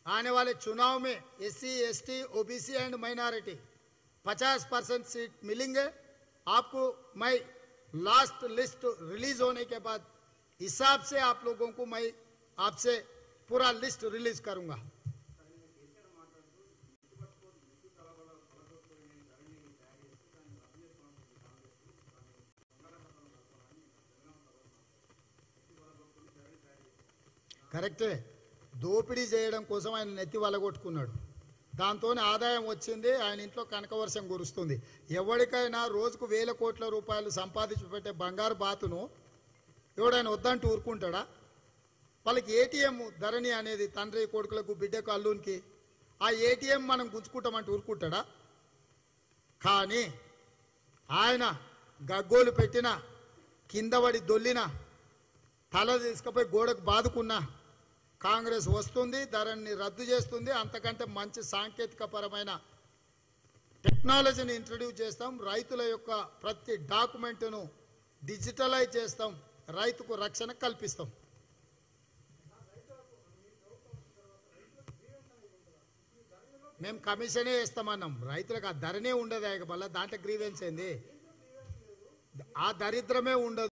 आने वाले चुनाव में SC, ST, OBC and minority 50% seat मिलेंगे आपको। मैं लास्ट लिस्ट रिलीज होने के बाद हिसाब से आप लोगों को मैं आपसे पूरा लिस्ट रिलीज करूंगा। కరెక్టే, దోపిడీ చేయడం కోసం ఆయన నెత్తి వలగొట్టుకున్నాడు, దాంతోనే ఆదాయం వచ్చింది, ఆయన ఇంట్లో కనకవర్షం కురుస్తుంది। ఎవరికైనా రోజుకు 1000 కోట్ల రూపాయలు సంపాదించి పెట్టే బంగారు బాతును ఎవడైనా వద్దంటూ ఊరుకుంటాడా? వాళ్ళకి ఏటీఎం ధరణి అనేది తండ్రి కొడుకులకు బిడ్డకు అల్లునికి, ఆ ఏటీఎం మనం గుంజుకుంటామంటూ ఊరుకుంటాడా? కానీ ఆయన గగ్గోలు పెట్టిన, కింద పడి దొల్లిన, తల తీసుకుపోయి గోడకు బాదుకున్నా కాంగ్రెస్ వస్తుంది, ధరణిని రద్దు చేస్తుంది, అంతకంటే మంచి సాంకేతిక పరమైన టెక్నాలజీని ఇంట్రడ్యూస్ చేస్తాం, రైతుల యొక్క ప్రతి డాక్యుమెంట్ను డిజిటలైజ్ చేస్తాం, రైతుకు రక్షణ కల్పిస్తాం। మేము కమిషనే వేస్తామన్నాం, రైతులకు ఆ ధరనే ఉండదు, మళ్ళీ దాంట్లో గ్రీవెన్స్ ఏంది, ఆ దరిద్రమే ఉండదు।